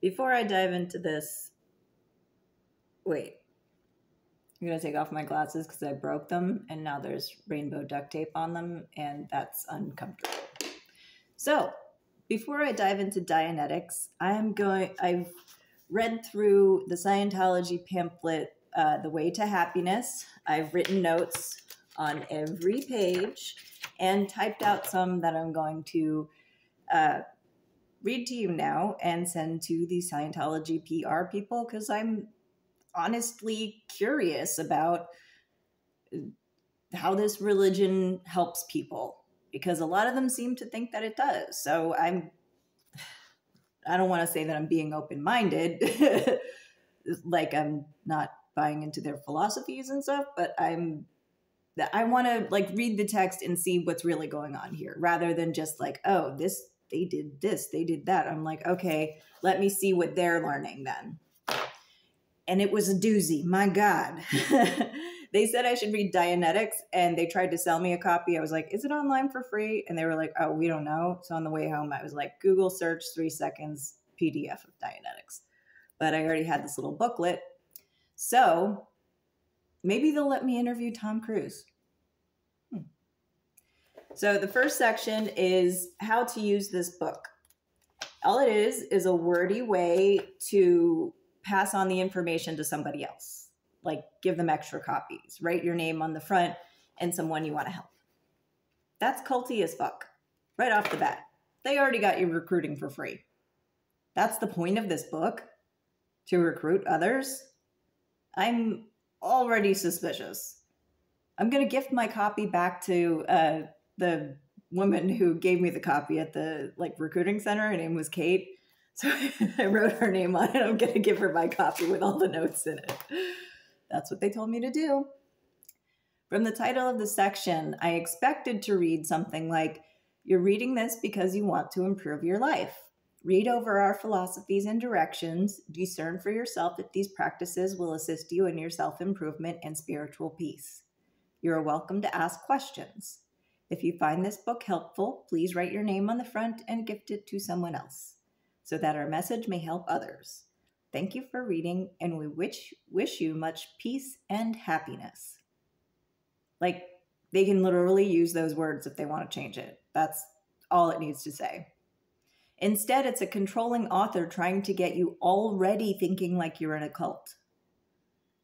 Before I dive into this, wait, I'm going to take off my glasses because I broke them and now there's rainbow duct tape on them and that's uncomfortable. So before I dive into Dianetics, I've read through the Scientology pamphlet, The Way to Happiness. I've written notes on every page and typed out some that I'm going to read to you now and send to the Scientology PR people because I'm honestly curious about how this religion helps people, because a lot of them seem to think that it does. So I don't want to say that I'm being open-minded, like I'm not buying into their philosophies and stuff, but I want to like read the text and see what's really going on here, rather than just like, oh, they did this, they did that. I'm like, okay, let me see what they're learning then. And it was a doozy, my God. They said I should read Dianetics and they tried to sell me a copy. I was like, is it online for free? And they were like, oh, we don't know. So on the way home, I was like, Google search 3 seconds PDF of Dianetics. But I already had this little booklet. So maybe they'll let me interview Tom Cruise. So the first section is how to use this book. All it is a wordy way to pass on the information to somebody else. Like give them extra copies, write your name on the front and someone you want to help. That's culty as fuck, right off the bat. They already got you recruiting for free. That's the point of this book, to recruit others. I'm already suspicious. I'm going to gift my copy back to the woman who gave me the copy at the recruiting center. Her name was Kate. So I wrote her name on it. I'm going to give her my copy with all the notes in it. That's what they told me to do. From the title of the section, I expected to read something like, you're reading this because you want to improve your life. Read over our philosophies and directions. Discern for yourself if these practices will assist you in your self-improvement and spiritual peace. You are welcome to ask questions. If you find this book helpful, please write your name on the front and gift it to someone else, so that our message may help others. Thank you for reading, and we wish you much peace and happiness. Like, they can literally use those words if they want to change it. That's all it needs to say. Instead, it's a controlling author trying to get you already thinking like you're in a cult.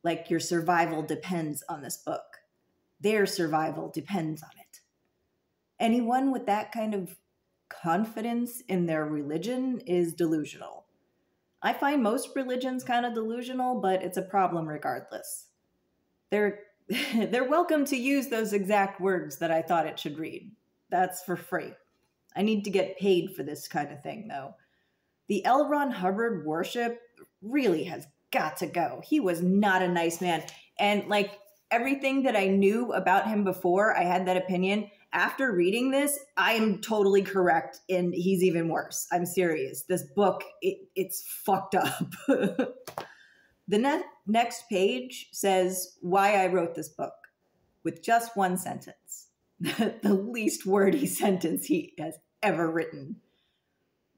Like your survival depends on this book. Their survival depends on it. Anyone with that kind of confidence in their religion is delusional. I find most religions kind of delusional, but it's a problem regardless. They're welcome to use those exact words that I thought it should read. That's for free. I need to get paid for this kind of thing, though. The L. Ron Hubbard worship really has got to go. He was not a nice man. And everything that I knew about him before I had that opinion, after reading this, I am totally correct, and he's even worse. I'm serious. This book, it's fucked up. The next page says why I wrote this book, with just one sentence. The least wordy sentence he has ever written.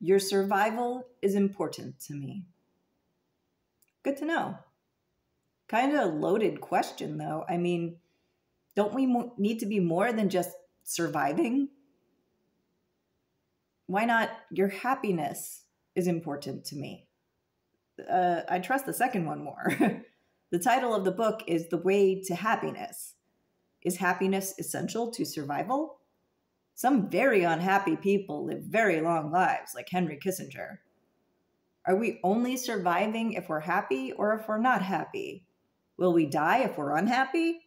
Your survival is important to me. Good to know. Kind of a loaded question, though. I mean, don't we need to be more than just surviving? Why not your happiness is important to me? I trust the second one more. The title of the book is The Way to Happiness. Is happiness essential to survival? Some very unhappy people live very long lives, like Henry Kissinger. Are we only surviving if we're happy or if we're not happy? Will we die if we're unhappy?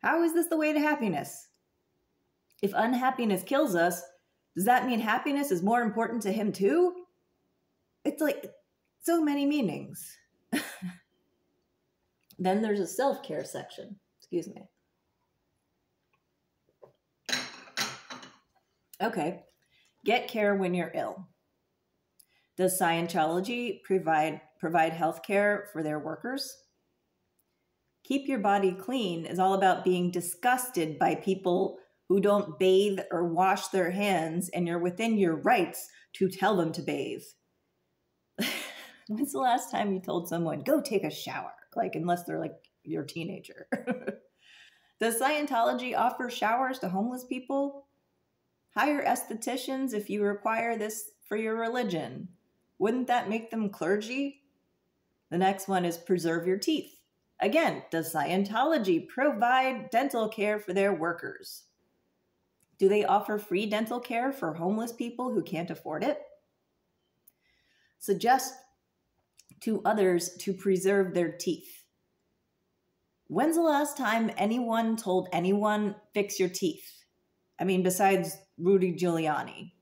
How is this the way to happiness? If unhappiness kills us, does that mean happiness is more important to him too? It's like so many meanings. Then there's a self-care section. Excuse me. Okay. Get care when you're ill. Does Scientology provide health care for their workers? Keep your body clean is all about being disgusted by people who don't bathe or wash their hands, and you're within your rights to tell them to bathe. When's the last time you told someone, go take a shower? Like, unless they're like your teenager. Does Scientology offer showers to homeless people? Hire estheticians if you require this for your religion. Wouldn't that make them clergy? The next one is preserve your teeth. Again, does Scientology provide dental care for their workers? Do they offer free dental care for homeless people who can't afford it? Suggest to others to preserve their teeth. When's the last time anyone told anyone, fix your teeth? I mean, besides Rudy Giuliani.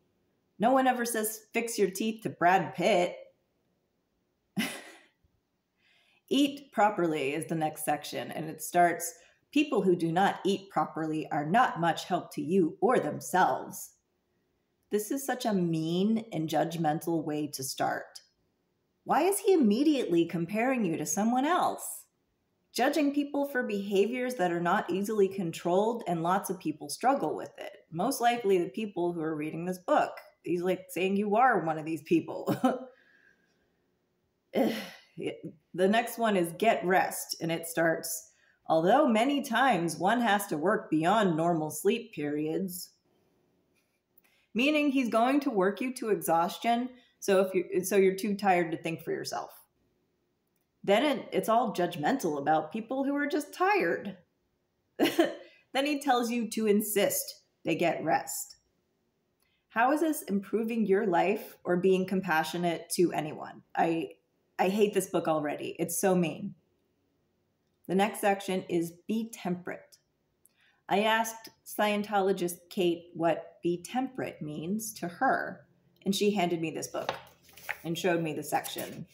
No one ever says, fix your teeth to Brad Pitt. Eat properly is the next section, and it starts, people who do not eat properly are not much help to you or themselves. This is such a mean and judgmental way to start. Why is he immediately comparing you to someone else? Judging people for behaviors that are not easily controlled, and lots of people struggle with it. Most likely the people who are reading this book. He's like saying you are one of these people. The next one is get rest, and it starts, although many times one has to work beyond normal sleep periods, meaning he's going to work you to exhaustion, so you're too tired to think for yourself. Then it's all judgmental about people who are just tired. Then he tells you to insist they get rest. How is this improving your life or being compassionate to anyone? I hate this book already. It's so mean. The next section is be temperate. I asked Scientologist Kate what be temperate means to her, and she handed me this book and showed me the section.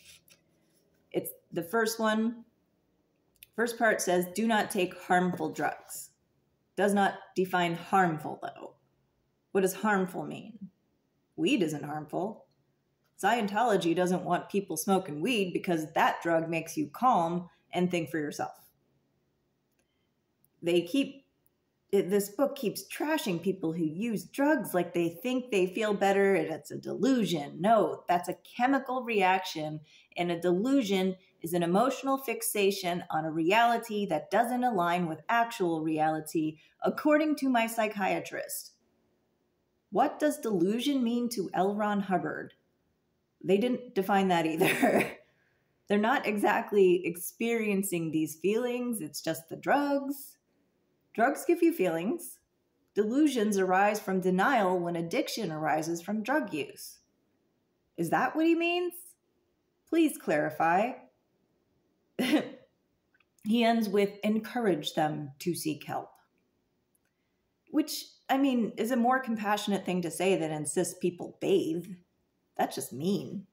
It's the first one. First part says, do not take harmful drugs. Does not define harmful, though. What does harmful mean? Weed isn't harmful. Scientology doesn't want people smoking weed because that drug makes you calm and think for yourself. This book keeps trashing people who use drugs like they think they feel better and it's a delusion. No, that's a chemical reaction, and a delusion is an emotional fixation on a reality that doesn't align with actual reality, according to my psychiatrist. What does delusion mean to L. Ron Hubbard? They didn't define that either. They're not exactly experiencing these feelings. It's just the drugs. Drugs give you feelings. Delusions arise from denial when addiction arises from drug use. Is that what he means? Please clarify. He ends with encourage them to seek help. Which, I mean, is a more compassionate thing to say than insist people bathe. That's just mean.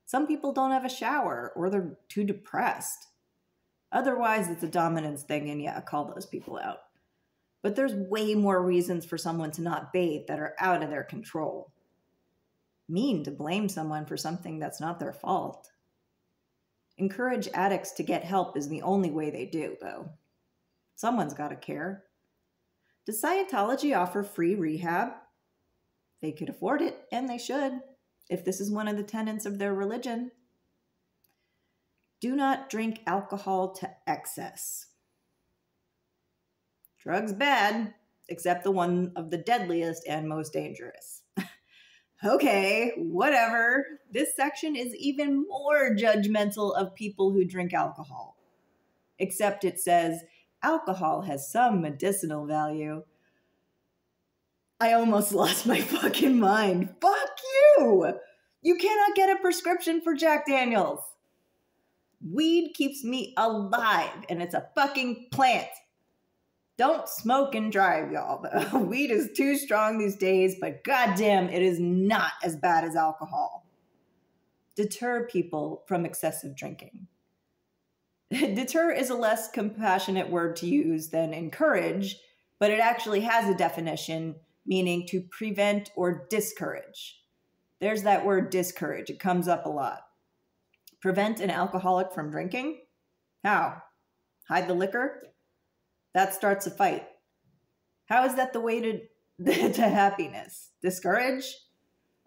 Some people don't have a shower or they're too depressed. Otherwise, it's a dominance thing, and yeah, call those people out. But there's way more reasons for someone to not bathe that are out of their control. Mean to blame someone for something that's not their fault. Encourage addicts to get help is the only way they do, though. Someone's got to care. Does Scientology offer free rehab? They could afford it, and they should, if this is one of the tenets of their religion. Do not drink alcohol to excess. Drugs bad, except the one of the deadliest and most dangerous. Okay, whatever. This section is even more judgmental of people who drink alcohol. Except it says, alcohol has some medicinal value. I almost lost my fucking mind. Fuck you! You cannot get a prescription for Jack Daniels. Weed keeps me alive, and it's a fucking plant. Don't smoke and drive, y'all. Weed is too strong these days, but goddamn, it is not as bad as alcohol. Deter people from excessive drinking. Deter is a less compassionate word to use than encourage, but it actually has a definition, meaning to prevent or discourage. There's that word discourage. It comes up a lot. Prevent an alcoholic from drinking? How? Hide the liquor? That starts a fight. How is that the way to happiness? Discourage?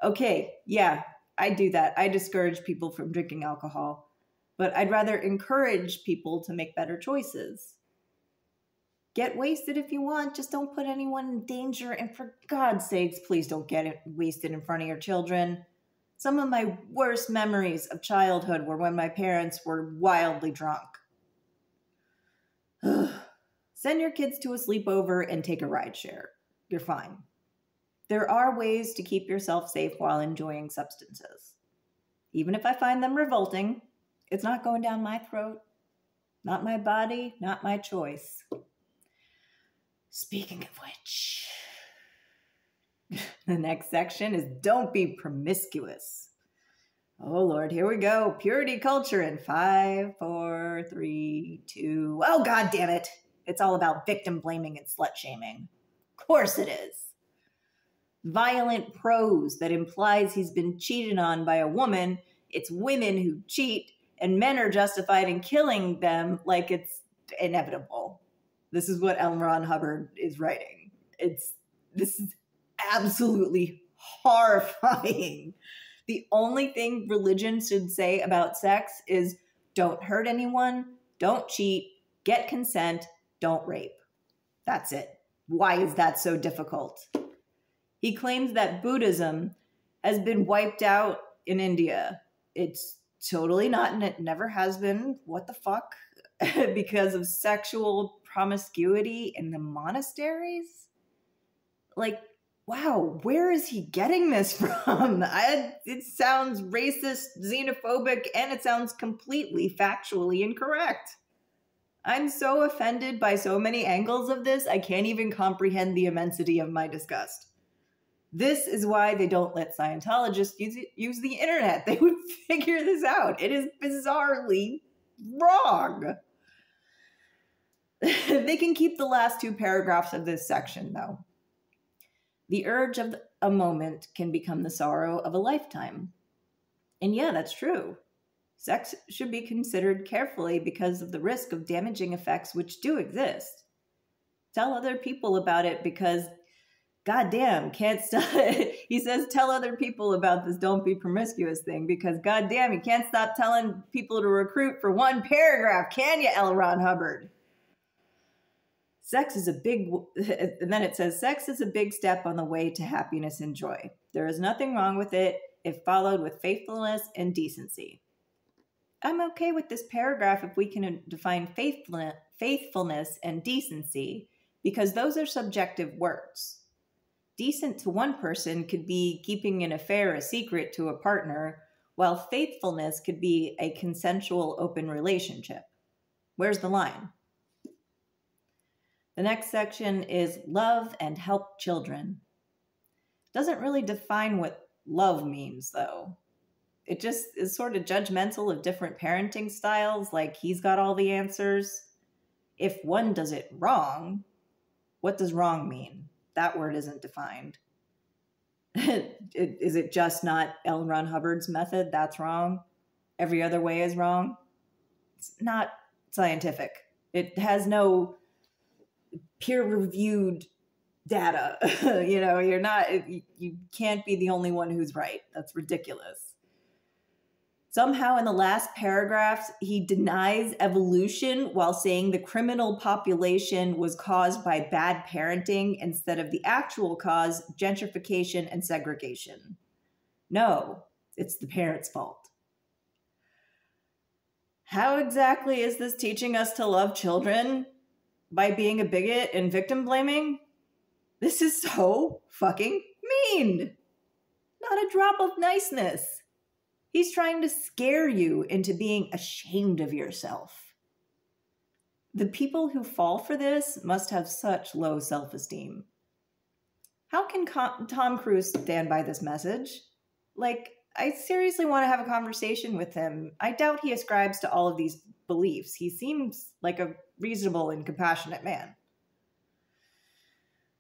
Okay, yeah, I do that. I discourage people from drinking alcohol, but I'd rather encourage people to make better choices. Get wasted if you want, just don't put anyone in danger. And for God's sakes, please don't get wasted in front of your children. Some of my worst memories of childhood were when my parents were wildly drunk. Send your kids to a sleepover and take a ride share. You're fine. There are ways to keep yourself safe while enjoying substances. Even if I find them revolting, it's not going down my throat. Not my body, not my choice. Speaking of which, the next section is don't be promiscuous. Oh Lord, here we go. Purity culture in 5, 4, 3, 2. Oh God damn it. It's all about victim blaming and slut shaming. Of course it is. Violent prose that implies he's been cheated on by a woman. It's women who cheat and men are justified in killing them like it's inevitable. This is what L. Ron Hubbard is writing. This is absolutely horrifying. The only thing religion should say about sex is don't hurt anyone, don't cheat, get consent, don't rape. That's it. Why is that so difficult? He claims that Buddhism has been wiped out in India. It's totally not, and it never has been. What the fuck? Because of sexual promiscuity in the monasteries? Like, wow, where is he getting this from? It sounds racist, xenophobic, and it sounds completely factually incorrect. I'm so offended by so many angles of this, I can't even comprehend the immensity of my disgust. This is why they don't let Scientologists use the internet. They would figure this out. It is bizarrely wrong. They can keep the last 2 paragraphs of this section, though. The urge of a moment can become the sorrow of a lifetime. And yeah, that's true. Sex should be considered carefully because of the risk of damaging effects which do exist. Tell other people about it because, goddamn, can't stop. He says tell other people about this don't be promiscuous thing because, goddamn, you can't stop telling people to recruit for 1 paragraph, can you, L. Ron Hubbard? And then it says, sex is a big step on the way to happiness and joy. There is nothing wrong with it if followed with faithfulness and decency. I'm okay with this paragraph if we can define faithfulness and decency, because those are subjective words. Decent to one person could be keeping an affair a secret to a partner, while faithfulness could be a consensual open relationship. Where's the line? The next section is love and help children. Doesn't really define what love means, though. It just is sort of judgmental of different parenting styles, like he's got all the answers. If one does it wrong, what does wrong mean? That word isn't defined. Is it just not L. Ron Hubbard's method? That's wrong. Every other way is wrong. It's not scientific. It has no peer-reviewed data. You can't be the only one who's right. That's ridiculous. Somehow in the last paragraphs, he denies evolution while saying the criminal population was caused by bad parenting instead of the actual cause, gentrification and segregation. No, it's the parents' fault. How exactly is this teaching us to love children? By being a bigot and victim blaming? This is so fucking mean. Not a drop of niceness. He's trying to scare you into being ashamed of yourself. The people who fall for this must have such low self-esteem. How can Tom Cruz stand by this message? Like, I seriously want to have a conversation with him. I doubt he ascribes to all of these beliefs. He seems like a reasonable and compassionate man.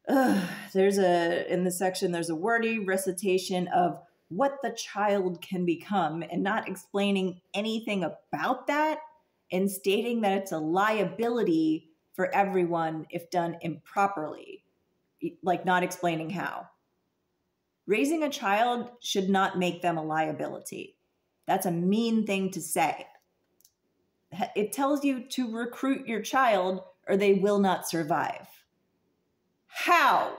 In this section, there's a wordy recitation of what the child can become and not explaining anything about that and stating that it's a liability for everyone if done improperly, like not explaining how. Raising a child should not make them a liability. That's a mean thing to say. It tells you to recruit your child or they will not survive. How?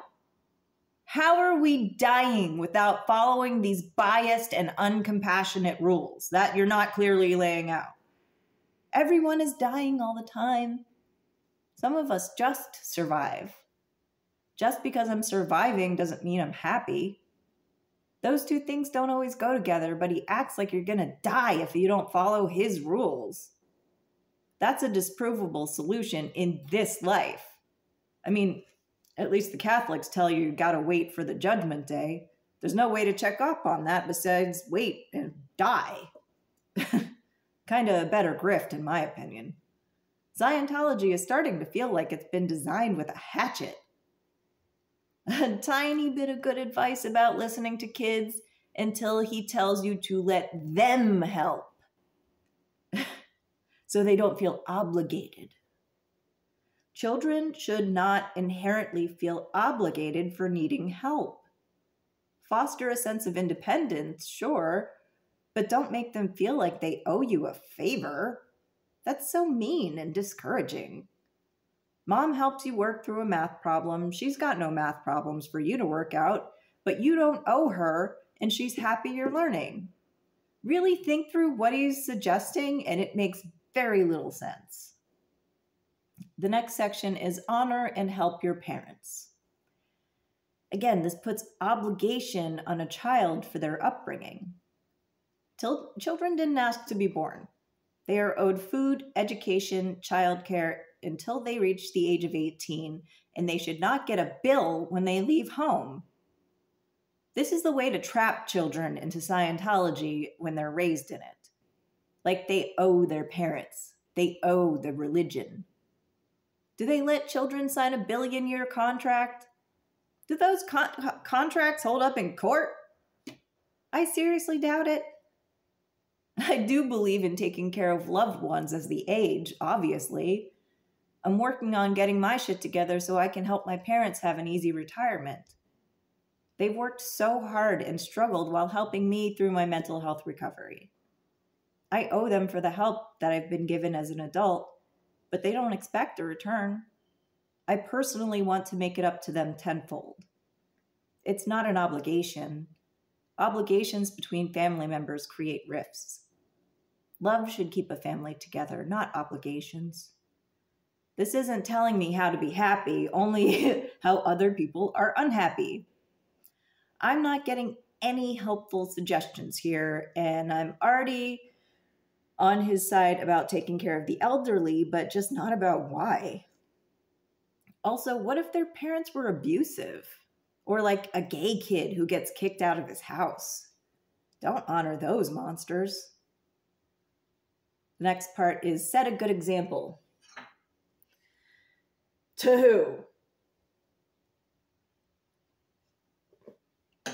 How are we dying without following these biased and uncompassionate rules that you're not clearly laying out? Everyone is dying all the time. Some of us just survive. Just because I'm surviving doesn't mean I'm happy. Those two things don't always go together, but he acts like you're gonna die if you don't follow his rules. That's a disprovable solution in this life. I mean, at least the Catholics tell you gotta wait for the judgment day. There's no way to check up on that besides wait and die. Kinda a better grift, in my opinion. Scientology is starting to feel like it's been designed with a hatchet. A tiny bit of good advice about listening to kids until he tells you to let them help. So they don't feel obligated. Children should not inherently feel obligated for needing help. Foster a sense of independence, sure, but don't make them feel like they owe you a favor. That's so mean and discouraging. Mom helps you work through a math problem. She's got no math problems for you to work out, but you don't owe her, and she's happy you're learning. Really think through what he's suggesting, and it makes very little sense. The next section is honor and help your parents. Again, this puts obligation on a child for their upbringing. Children didn't ask to be born. They are owed food, education, childcare until they reach the age of 18, and they should not get a bill when they leave home. This is the way to trap children into Scientology when they're raised in it. Like they owe their parents. They owe the religion. Do they let children sign a billion-year contract? Do those contracts hold up in court? I seriously doubt it. I do believe in taking care of loved ones as they age, obviously. I'm working on getting my shit together so I can help my parents have an easy retirement. They've worked so hard and struggled while helping me through my mental health recovery. I owe them for the help that I've been given as an adult, but they don't expect a return. I personally want to make it up to them tenfold. It's not an obligation. Obligations between family members create rifts. Love should keep a family together, not obligations. This isn't telling me how to be happy, only how other people are unhappy. I'm not getting any helpful suggestions here, and I'm already on his side about taking care of the elderly, but just not about why. Also, what if their parents were abusive? Or like a gay kid who gets kicked out of his house? Don't honor those monsters. The next part is set a good example. To who?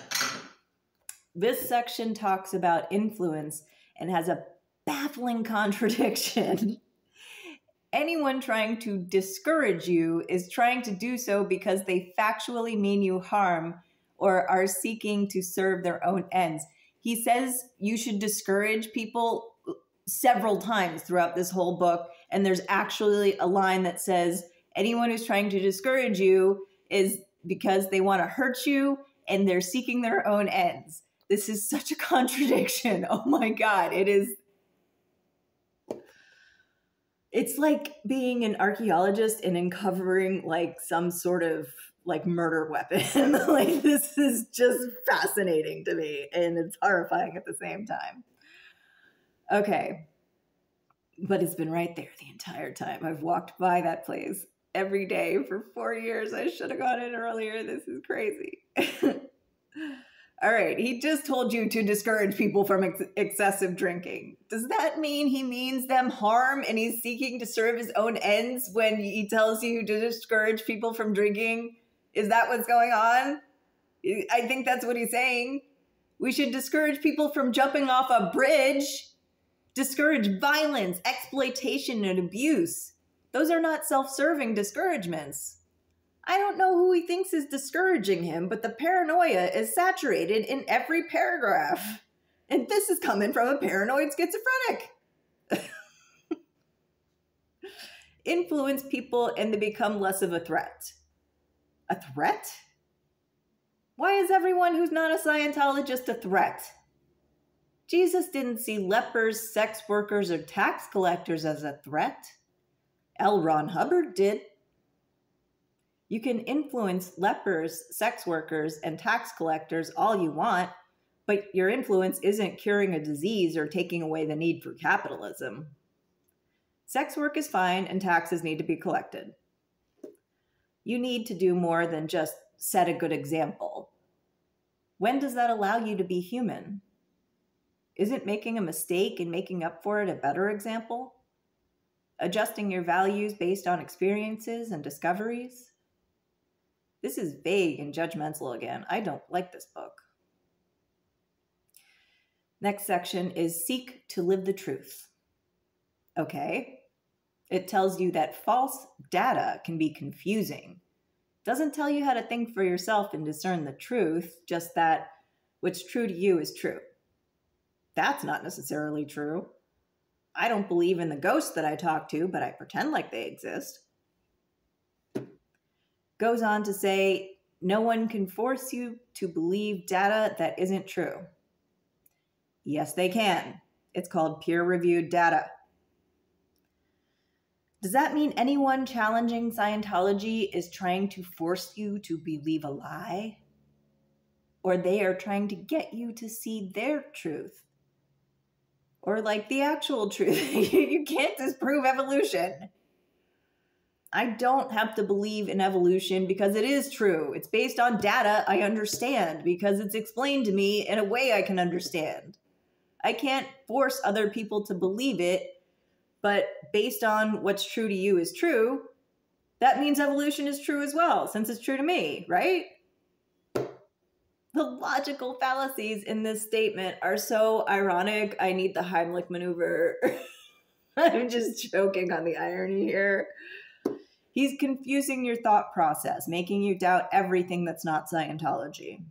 This section talks about influence and has a baffling contradiction. Anyone trying to discourage you is trying to do so because they factually mean you harm or are seeking to serve their own ends. He says you should discourage people several times throughout this whole book, and there's actually a line that says anyone who's trying to discourage you is because they want to hurt you and they're seeking their own ends. This is such a contradiction. Oh my God, it is. It's like being an archaeologist and uncovering like some sort of like murder weapon. Like this is just fascinating to me and it's horrifying at the same time. Okay. But it's been right there the entire time. I've walked by that place every day for 4 years. I should have gone in earlier. This is crazy. All right, he just told you to discourage people from excessive drinking. Does that mean he means them harm and he's seeking to serve his own ends when he tells you to discourage people from drinking? Is that what's going on? I think that's what he's saying. We should discourage people from jumping off a bridge. Discourage violence, exploitation, and abuse. Those are not self-serving discouragements. I don't know who he thinks is discouraging him, but the paranoia is saturated in every paragraph. And this is coming from a paranoid schizophrenic. Influence people and they become less of a threat. A threat? Why is everyone who's not a Scientologist a threat? Jesus didn't see lepers, sex workers, or tax collectors as a threat. L. Ron Hubbard did. You can influence lepers, sex workers, and tax collectors all you want, but your influence isn't curing a disease or taking away the need for capitalism. Sex work is fine and taxes need to be collected. You need to do more than just set a good example. When does that allow you to be human? Isn't making a mistake and making up for it a better example? Adjusting your values based on experiences and discoveries? This is vague and judgmental again. I don't like this book. Next section is Seek to Live the Truth. Okay. It tells you that false data can be confusing. Doesn't tell you how to think for yourself and discern the truth, just that what's true to you is true. That's not necessarily true. I don't believe in the ghosts that I talk to, but I pretend like they exist. Goes on to say, no one can force you to believe data that isn't true. Yes, they can. It's called peer-reviewed data. Does that mean anyone challenging Scientology is trying to force you to believe a lie? Or they are trying to get you to see their truth? Or like the actual truth? You can't disprove evolution. I don't have to believe in evolution because it is true. It's based on data I understand because it's explained to me in a way I can understand. I can't force other people to believe it, but based on what's true to you is true, that means evolution is true as well, since it's true to me, right? The logical fallacies in this statement are so ironic, I need the Heimlich maneuver. I'm just choking on the irony here. He's confusing your thought process, making you doubt everything that's not Scientology.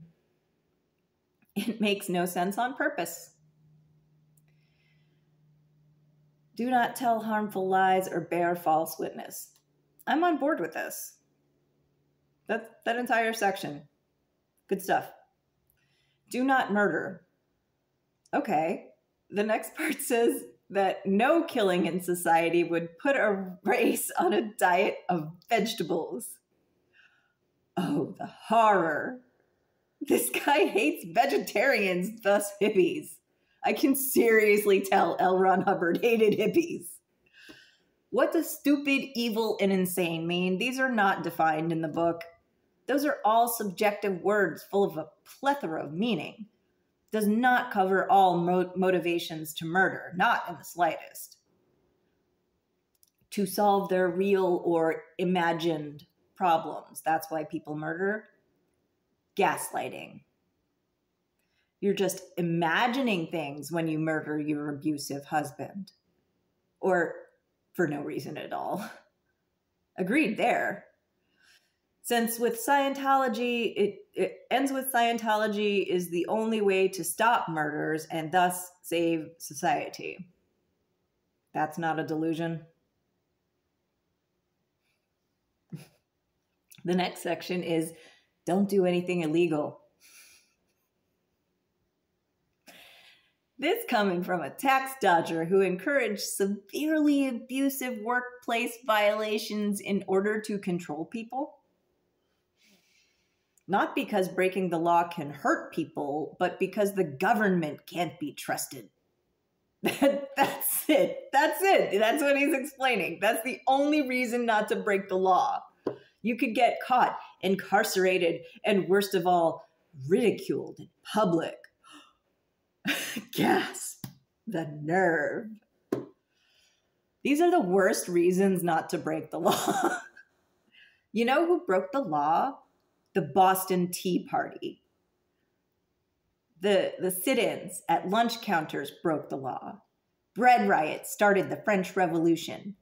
It makes no sense on purpose. Do not tell harmful lies or bear false witness. I'm on board with this. That entire section. Good stuff. Do not murder. Okay. The next part says that no killing in society would put a race on a diet of vegetables. Oh, the horror. This guy hates vegetarians, thus hippies. I can seriously tell L. Ron Hubbard hated hippies. What does stupid, evil, and insane mean? These are not defined in the book. Those are all subjective words full of a plethora of meaning. Does not cover all motivations to murder, not in the slightest. To solve their real or imagined problems. That's why people murder. Gaslighting. You're just imagining things when you murder your abusive husband. Or for no reason at all. Agreed there. Since with Scientology, it ends with Scientology is the only way to stop murders and thus save society. That's not a delusion. The next section is don't do anything illegal. This coming from a tax dodger who encouraged severely abusive workplace violations in order to control people. Not because breaking the law can hurt people, but because the government can't be trusted. That's it. That's it. That's what he's explaining. That's the only reason not to break the law. You could get caught, incarcerated, and worst of all, ridiculed in public. Gasp. The nerve. These are the worst reasons not to break the law. You know who broke the law? The Boston Tea Party. The sit-ins at lunch counters broke the law. Bread riots started the French Revolution.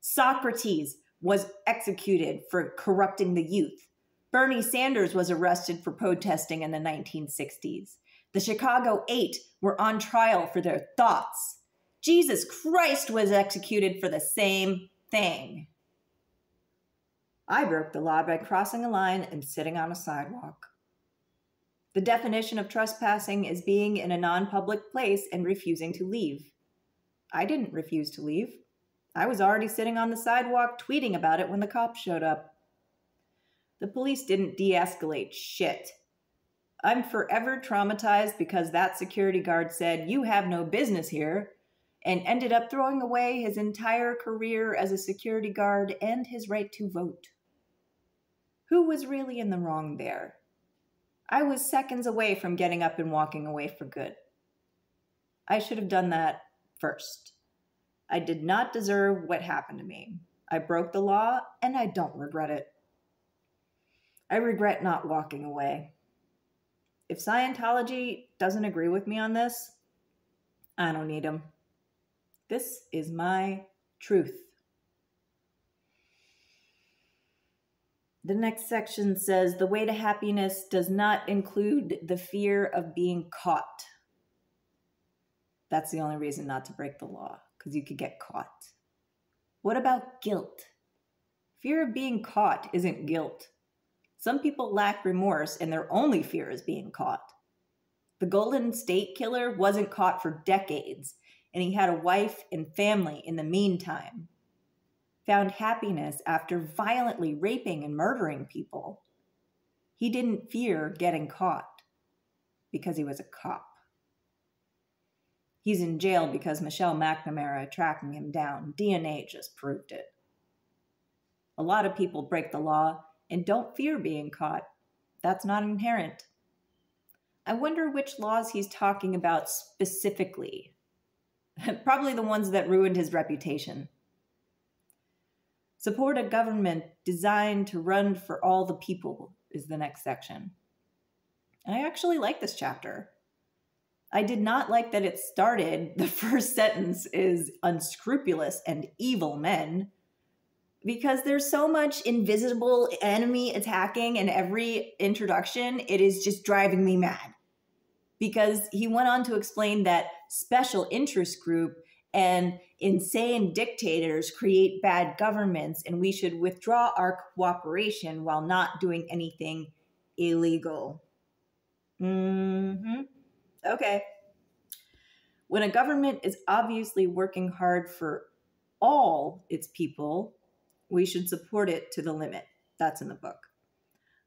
Socrates was executed for corrupting the youth. Bernie Sanders was arrested for protesting in the 1960s. The Chicago Eight were on trial for their thoughts. Jesus Christ was executed for the same thing. I broke the law by crossing a line and sitting on a sidewalk. The definition of trespassing is being in a non-public place and refusing to leave. I didn't refuse to leave. I was already sitting on the sidewalk tweeting about it when the cops showed up. The police didn't de-escalate shit. I'm forever traumatized because that security guard said, "You have no business here," and ended up throwing away his entire career as a security guard and his right to vote. Who was really in the wrong there? I was seconds away from getting up and walking away for good. I should have done that first. I did not deserve what happened to me. I broke the law, and I don't regret it. I regret not walking away. If Scientology doesn't agree with me on this, I don't need them. This is my truth. The next section says, the way to happiness does not include the fear of being caught. That's the only reason not to break the law, because you could get caught. What about guilt? Fear of being caught isn't guilt. Some people lack remorse and their only fear is being caught. The Golden State Killer wasn't caught for decades, and he had a wife and family in the meantime. Found happiness after violently raping and murdering people. He didn't fear getting caught because he was a cop. He's in jail because Michelle McNamara tracking him down. DNA just proved it. A lot of people break the law and don't fear being caught. That's not inherent. I wonder which laws he's talking about specifically. Probably the ones that ruined his reputation. Support a government designed to run for all the people is the next section. I actually like this chapter. I did not like that it started, the first sentence is unscrupulous and evil men, because there's so much invisible enemy attacking in every introduction, it is just driving me mad. Because he went on to explain that special interest group and insane dictators create bad governments, and we should withdraw our cooperation while not doing anything illegal. Okay. When a government is obviously working hard for all its people, we should support it to the limit. That's in the book.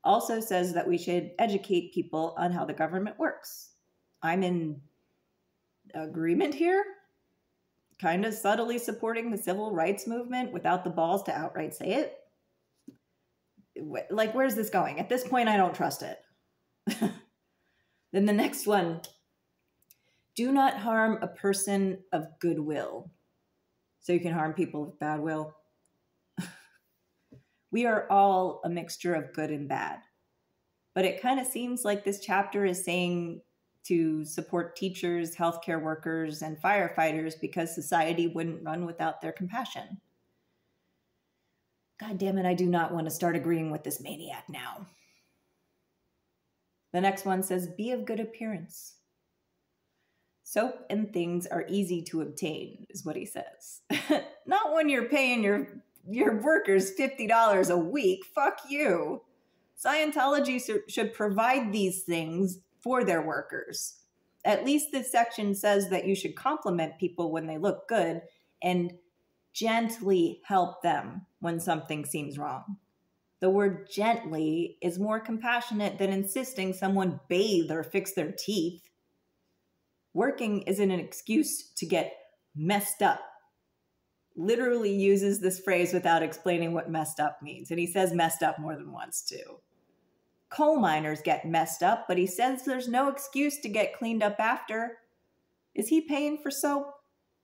Also says that we should educate people on how the government works. I'm in agreement here. Kind of subtly supporting the civil rights movement without the balls to outright say it. Like, where's this going? At this point, I don't trust it. Then the next one. Do not harm a person of goodwill. So you can harm people with bad will. We are all a mixture of good and bad. But it kind of seems like this chapter is saying to support teachers, healthcare workers, and firefighters because society wouldn't run without their compassion. God damn it, I do not want to start agreeing with this maniac now. The next one says, be of good appearance. Soap and things are easy to obtain, is what he says. Not when you're paying your workers $50 a week. Fuck you. Scientology should provide these things for their workers. At least this section says that you should compliment people when they look good and gently help them when something seems wrong. The word gently is more compassionate than insisting someone bathe or fix their teeth. Working isn't an excuse to get messed up. Literally uses this phrase without explaining what messed up means. And he says messed up more than once too. Coal miners get messed up, but he says there's no excuse to get cleaned up after. Is he paying for soap?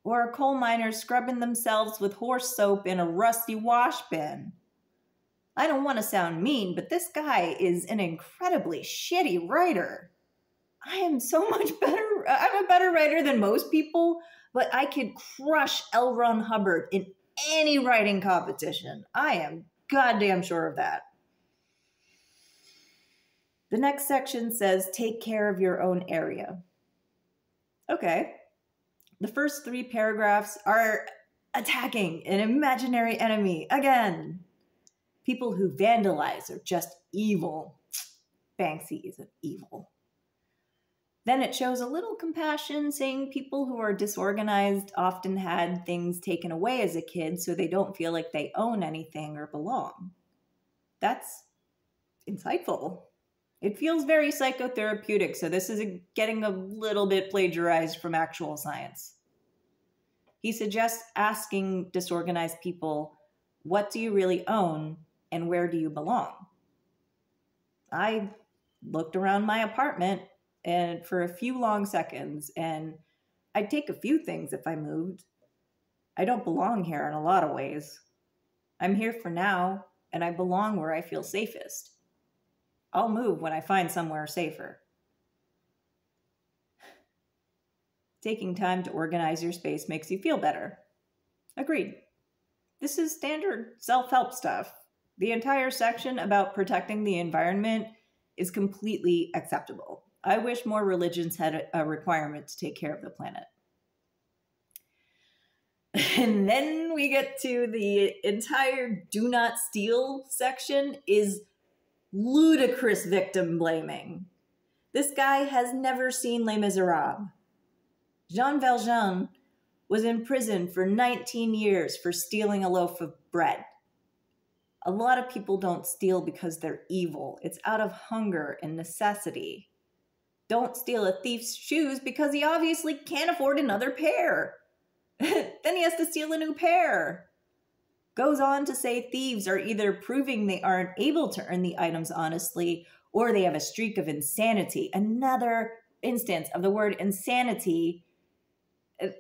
Or are coal miners scrubbing themselves with horse soap in a rusty wash bin? I don't want to sound mean, but this guy is an incredibly shitty writer. I am so much better. I'm a better writer than most people, but I could crush L. Ron Hubbard in any writing competition. I am goddamn sure of that. The next section says, take care of your own area. Okay. The first 3 paragraphs are attacking an imaginary enemy again. People who vandalize are just evil. Banksy isn't evil. Then it shows a little compassion, saying people who are disorganized often had things taken away as a kid, so they don't feel like they own anything or belong. That's insightful. It feels very psychotherapeutic, so this is getting a little bit plagiarized from actual science. He suggests asking disorganized people, what do you really own and where do you belong? I looked around my apartment and for a few long seconds, and I'd take a few things if I moved. I don't belong here in a lot of ways. I'm here for now, and I belong where I feel safest. I'll move when I find somewhere safer. Taking time to organize your space makes you feel better. Agreed. This is standard self-help stuff. The entire section about protecting the environment is completely acceptable. I wish more religions had a requirement to take care of the planet. And then we get to the entire do not steal section is ludicrous victim blaming. This guy has never seen Les Miserables. Jean Valjean was in prison for 19 years for stealing a loaf of bread. A lot of people don't steal because they're evil. It's out of hunger and necessity. Don't steal a thief's shoes because he obviously can't afford another pair. Then he has to steal a new pair. Goes on to say thieves are either proving they aren't able to earn the items honestly, or they have a streak of insanity. Another instance of the word insanity,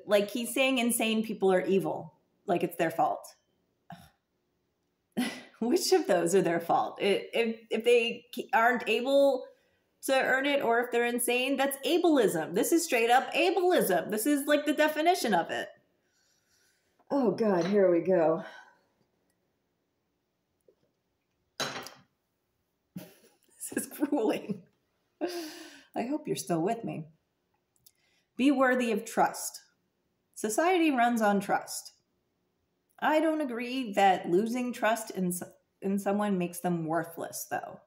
like he's saying insane people are evil, like it's their fault. Which of those are their fault? If they aren't able to earn it, or if they're insane, that's ableism. This is straight up ableism. This is like the definition of it. Oh God, here we go. This is grueling. I hope you're still with me. Be worthy of trust. Society runs on trust. I don't agree that losing trust in someone makes them worthless, though.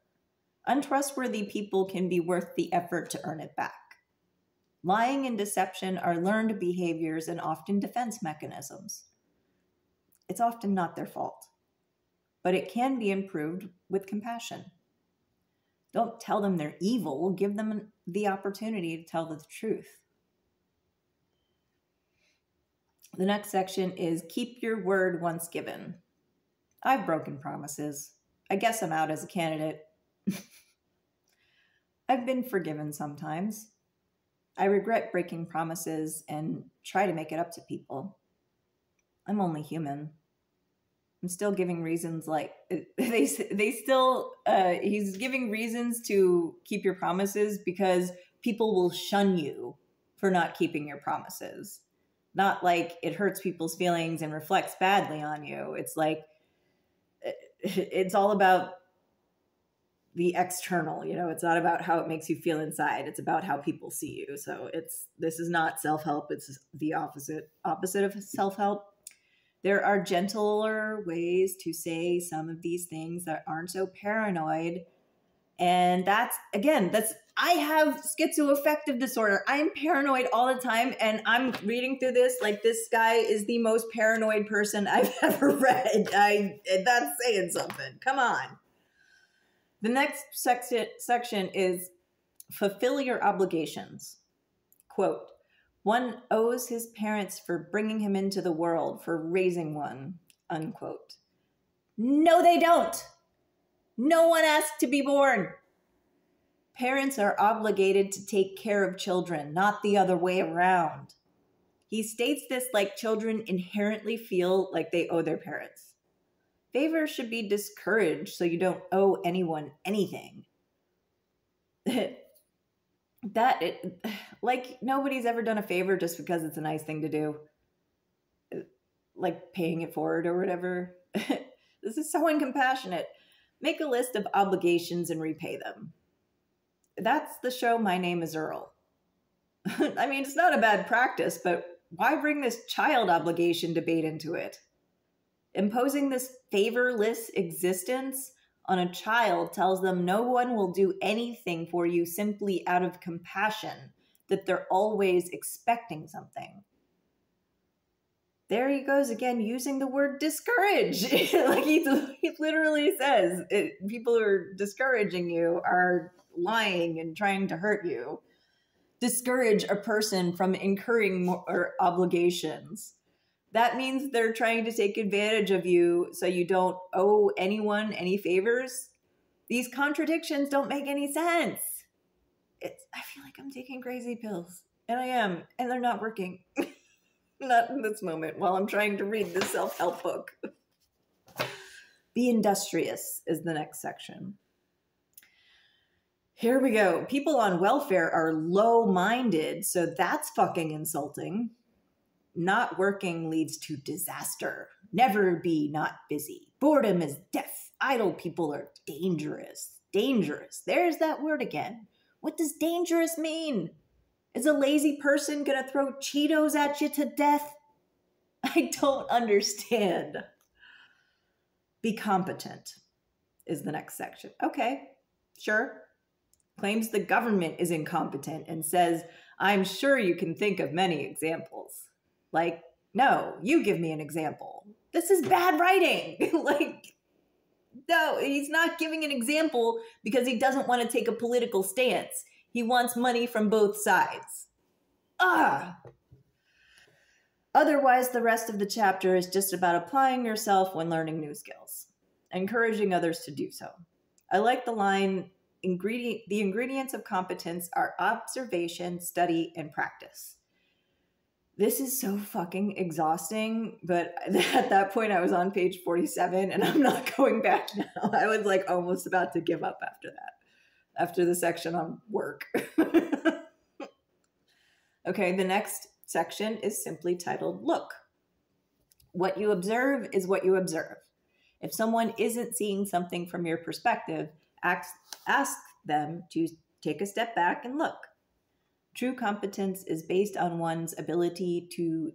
Untrustworthy people can be worth the effort to earn it back. Lying and deception are learned behaviors and often defense mechanisms. It's often not their fault, but it can be improved with compassion. Don't tell them they're evil. Give them the opportunity to tell the truth. The next section is keep your word once given. I've broken promises. I guess I'm out as a candidate. I've been forgiven sometimes. I regret breaking promises and try to make it up to people. I'm only human. I'm still giving reasons like he's giving reasons to keep your promises because people will shun you for not keeping your promises. Not like it hurts people's feelings and reflects badly on you. It's like, it's all about the external, it's not about how it makes you feel inside. It's about how people see you. So this is not self-help. It's the opposite of self-help. There are gentler ways to say some of these things that aren't so paranoid. And I have schizoaffective disorder. I'm paranoid all the time. And I'm reading through this like this guy is the most paranoid person I've ever read. That's saying something. Come on. The next section is fulfill your obligations. Quote, one owes his parents for bringing him into the world, for raising one, unquote. No, they don't. No one asked to be born. Parents are obligated to take care of children, not the other way around. He states this like children inherently feel like they owe their parents. Favors should be discouraged so you don't owe anyone anything. Like nobody's ever done a favor just because it's a nice thing to do. like paying it forward or whatever. This is so uncompassionate. Make a list of obligations and repay them. That's the show My Name is Earl. I mean, it's not a bad practice, but why bring this child obligation debate into it? Imposing this favorless existence on a child tells them no one will do anything for you simply out of compassion, that they're always expecting something. There he goes again, using the word discourage. Like he literally says, people who are discouraging you are lying and trying to hurt you. Discourage a person from incurring more obligations. That means they're trying to take advantage of you so you don't owe anyone any favors. These contradictions don't make any sense. I feel like I'm taking crazy pills, and I am, and they're not working. Not in this moment while I'm trying to read this self-help book. Be industrious is the next section. Here we go. People on welfare are low-minded, so that's fucking insulting. Not working leads to disaster. Never be not busy. Boredom is death. Idle people are dangerous. Dangerous. There's that word again. What does dangerous mean? Is a lazy person gonna throw Cheetos at you to death? I don't understand. Be competent is the next section. Okay, sure. Claims the government is incompetent and says, I'm sure you can think of many examples. Like, no, you give me an example. This is bad writing. Like, no, he's not giving an example because he doesn't want to take a political stance. He wants money from both sides. Otherwise, the rest of the chapter is just about applying yourself when learning new skills, encouraging others to do so. I like the line, the ingredients of competence are observation, study, and practice. This is so fucking exhausting, but at that point I was on page 47 and I'm not going back now. I was like almost about to give up after that. After the section on work. Okay, the next section is simply titled, Look. What you observe is what you observe. If someone isn't seeing something from your perspective, ask them to take a step back and look. True competence is based on one's ability to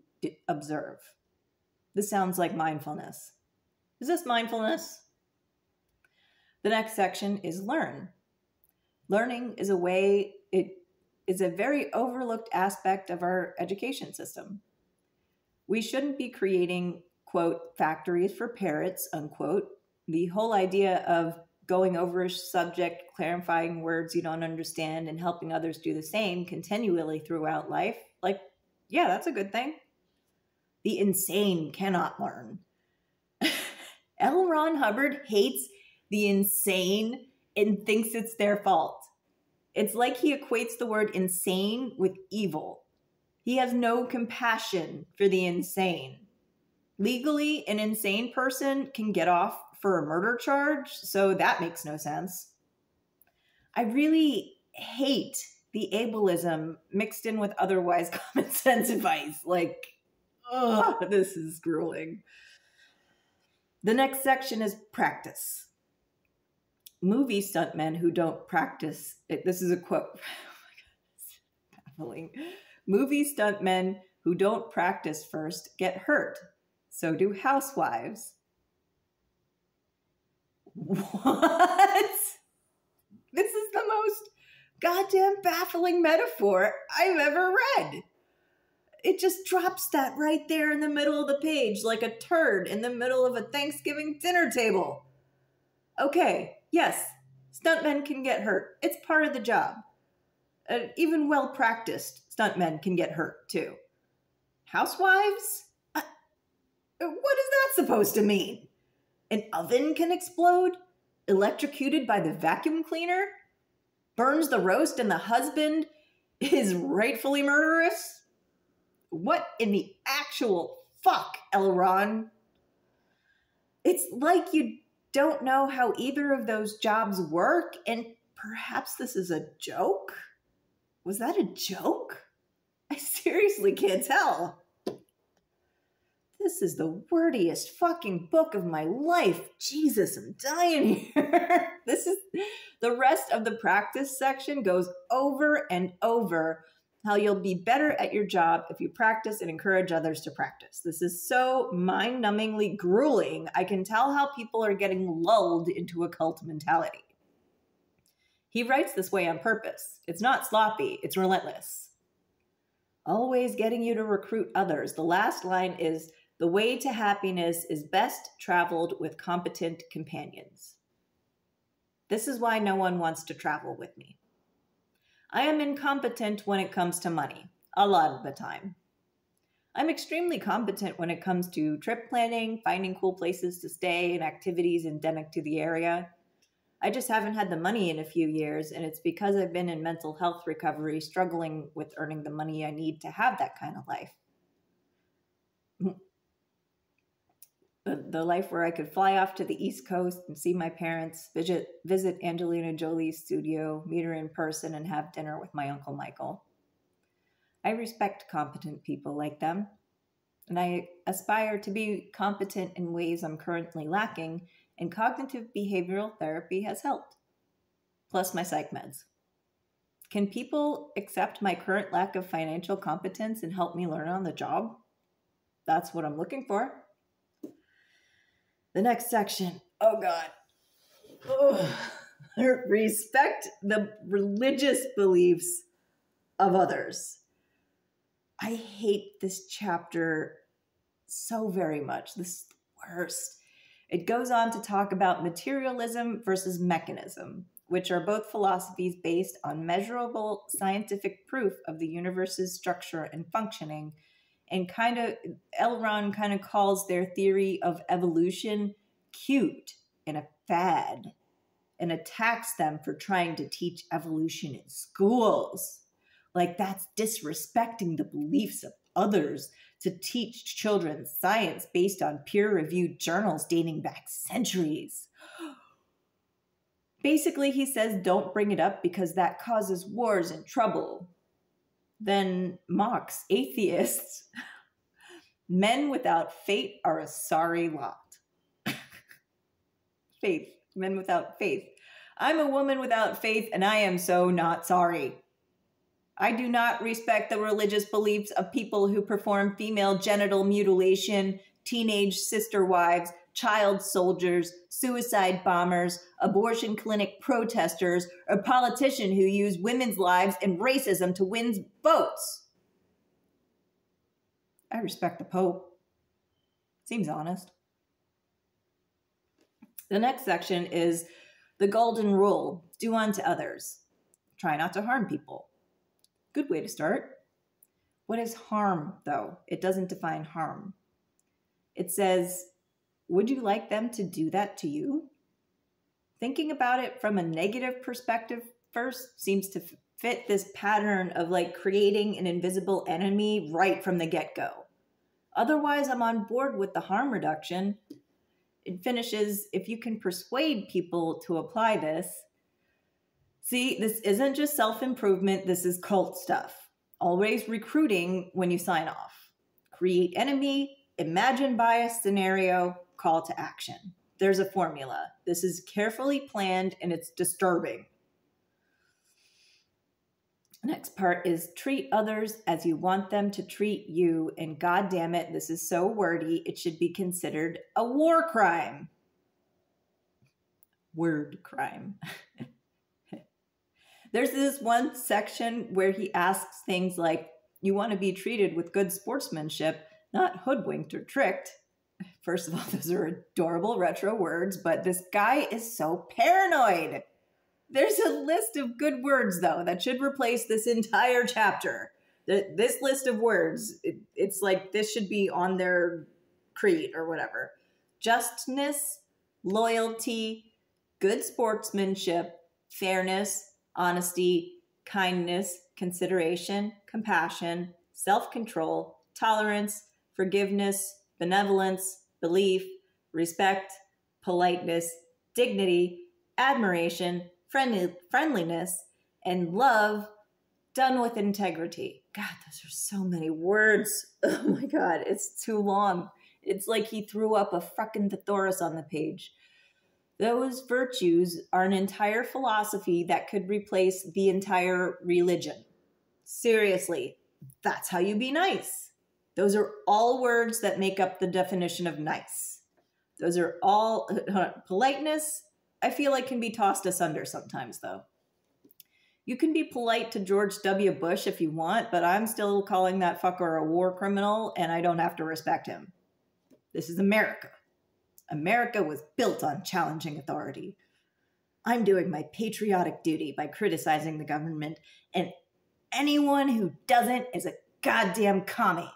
observe. This sounds like mindfulness. Is this mindfulness? The next section is learn. Learning is a very overlooked aspect of our education system. We shouldn't be creating, quote, factories for parrots, unquote. The whole idea of going over a subject, clarifying words you don't understand, and helping others do the same continually throughout life. Like, yeah, that's a good thing. The insane cannot learn. L. Ron Hubbard hates the insane and thinks it's their fault. It's like he equates the word insane with evil. He has no compassion for the insane. Legally, an insane person can get off for a murder charge, so that makes no sense. I really hate the ableism mixed in with otherwise common sense advice. Like, ugh, this is grueling. The next section is practice. Movie stuntmen who don't practice, this is a quote. Oh my God, it's baffling. Movie stuntmen who don't practice first get hurt. So do housewives. What? This is the most goddamn baffling metaphor I've ever read. It just drops that right there in the middle of the page like a turd in the middle of a Thanksgiving dinner table. Okay, yes, stuntmen can get hurt. It's part of the job. Even well-practiced stuntmen can get hurt, too. Housewives? What is that supposed to mean? An oven can explode? Electrocuted by the vacuum cleaner? Burns the roast and the husband is rightfully murderous? What in the actual fuck, Elron? It's like you don't know how either of those jobs work, and perhaps this is a joke? Was that a joke? I seriously can't tell. This is the wordiest fucking book of my life. Jesus, I'm dying here. The rest of the practice section goes over and over how you'll be better at your job if you practice and encourage others to practice. This is so mind-numbingly grueling. I can tell how people are getting lulled into a cult mentality. He writes this way on purpose. It's not sloppy, it's relentless. Always getting you to recruit others. The last line is, the way to happiness is best traveled with competent companions. This is why no one wants to travel with me. I am incompetent when it comes to money, a lot of the time. I'm extremely competent when it comes to trip planning, finding cool places to stay, and activities endemic to the area. I just haven't had the money in a few years, and it's because I've been in mental health recovery, struggling with earning the money I need to have that kind of life. The life where I could fly off to the East Coast and see my parents, visit Angelina Jolie's studio, meet her in person, and have dinner with my Uncle Michael. I respect competent people like them, and I aspire to be competent in ways I'm currently lacking, and cognitive behavioral therapy has helped, plus my psych meds. Can people accept my current lack of financial competence and help me learn on the job? That's what I'm looking for. The next section, oh God. Ugh. Respect the religious beliefs of others. I hate this chapter so very much. This is the worst. It goes on to talk about materialism versus mechanism, which are both philosophies based on measurable scientific proof of the universe's structure and functioning. And L. Ron kind of calls their theory of evolution cute and a fad, and attacks them for trying to teach evolution in schools. Like that's disrespecting the beliefs of others to teach children science based on peer-reviewed journals dating back centuries. Basically, he says don't bring it up because that causes wars and trouble. Then mocks atheists. Men without faith are a sorry lot. Faith. Men without faith. I'm a woman without faith, and I am so not sorry. I do not respect the religious beliefs of people who perform female genital mutilation, teenage sister wives, child soldiers, suicide bombers, abortion clinic protesters, or politicians who use women's lives and racism to win votes. I respect the Pope. Seems honest. The next section is the golden rule. Do unto others. Try not to harm people. Good way to start. What is harm, though? It doesn't define harm. It says, would you like them to do that to you? Thinking about it from a negative perspective first seems to fit this pattern of like creating an invisible enemy right from the get-go. Otherwise, I'm on board with the harm reduction. It finishes, if you can persuade people to apply this. See, this isn't just self-improvement, this is cult stuff. Always recruiting when you sign off. Create enemy, imagine bias scenario, call to action. There's a formula. This is carefully planned and it's disturbing. Next part is treat others as you want them to treat you. And God damn it, this is so wordy, it should be considered a war crime. Word crime. There's this one section where he asks things like, you want to be treated with good sportsmanship, not hoodwinked or tricked. First of all, those are adorable retro words, but this guy is so paranoid. There's a list of good words, though, that should replace this entire chapter. This list of words, it's like this should be on their creed or whatever. Justness, loyalty, good sportsmanship, fairness, honesty, kindness, consideration, compassion, self-control, tolerance, forgiveness, benevolence, belief, respect, politeness, dignity, admiration, friendliness, and love done with integrity. God, those are so many words. Oh my God, it's too long. It's like he threw up a fucking thesaurus on the page. Those virtues are an entire philosophy that could replace the entire religion. Seriously, that's how you be nice. Those are all words that make up the definition of nice. Those are all politeness, I feel like can be tossed asunder sometimes though. You can be polite to George W. Bush if you want, but I'm still calling that fucker a war criminal and I don't have to respect him. This is America. America was built on challenging authority. I'm doing my patriotic duty by criticizing the government, and anyone who doesn't is a goddamn commie.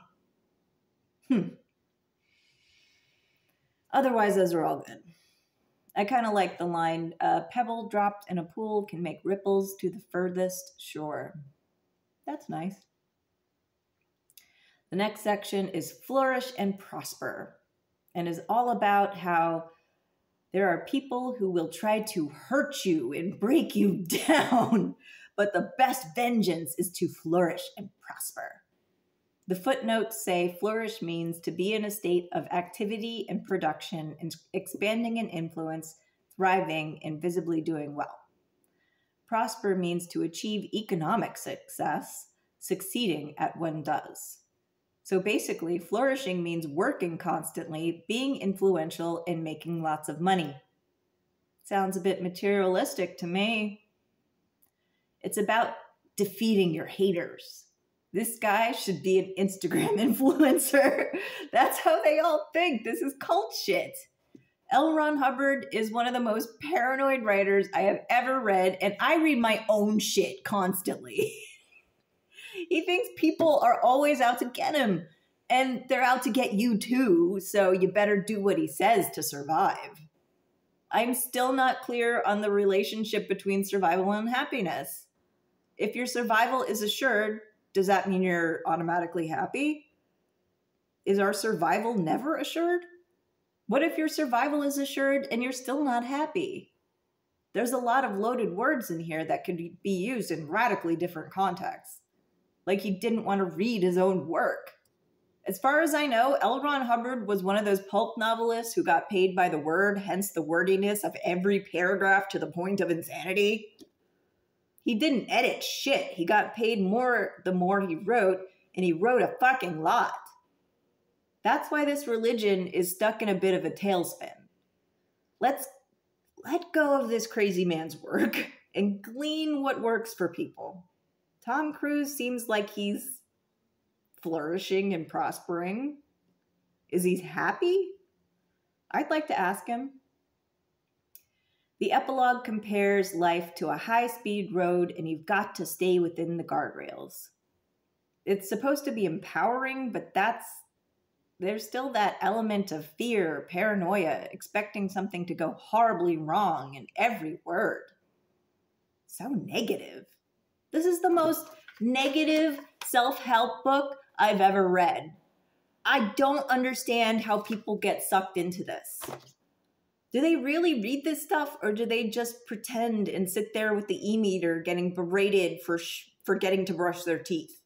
Otherwise, those are all good. I kind of like the line, a pebble dropped in a pool can make ripples to the furthest shore. That's nice. The next section is Flourish and Prosper, and is all about how there are people who will try to hurt you and break you down, but the best vengeance is to flourish and prosper. The footnotes say flourish means to be in a state of activity and production, and expanding in influence, thriving, and visibly doing well. Prosper means to achieve economic success, succeeding at one does. So basically, flourishing means working constantly, being influential, and making lots of money. Sounds a bit materialistic to me. It's about defeating your haters. This guy should be an Instagram influencer. That's how they all think. This is cult shit. L. Ron Hubbard is one of the most paranoid writers I have ever read, and I read my own shit constantly. He thinks people are always out to get him, and they're out to get you too, so you better do what he says to survive. I'm still not clear on the relationship between survival and happiness. If your survival is assured, does that mean you're automatically happy? Is our survival never assured? What if your survival is assured and you're still not happy? There's a lot of loaded words in here that could be used in radically different contexts. Like he didn't want to read his own work. As far as I know, L. Ron Hubbard was one of those pulp novelists who got paid by the word, hence the wordiness of every paragraph to the point of insanity. He didn't edit shit. He got paid more the more he wrote, and he wrote a fucking lot. That's why this religion is stuck in a bit of a tailspin. Let's let go of this crazy man's work and glean what works for people. Tom Cruise seems like he's flourishing and prospering. Is he happy? I'd like to ask him. The epilogue compares life to a high-speed road, and you've got to stay within the guardrails. It's supposed to be empowering, but there's still that element of fear, paranoia, expecting something to go horribly wrong in every word. So negative. This is the most negative self-help book I've ever read. I don't understand how people get sucked into this. Do they really read this stuff, or do they just pretend and sit there with the e-meter getting berated for forgetting to brush their teeth?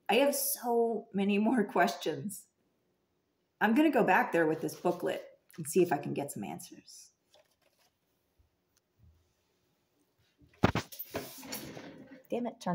I have so many more questions. I'm going to go back there with this booklet and see if I can get some answers. Damn it,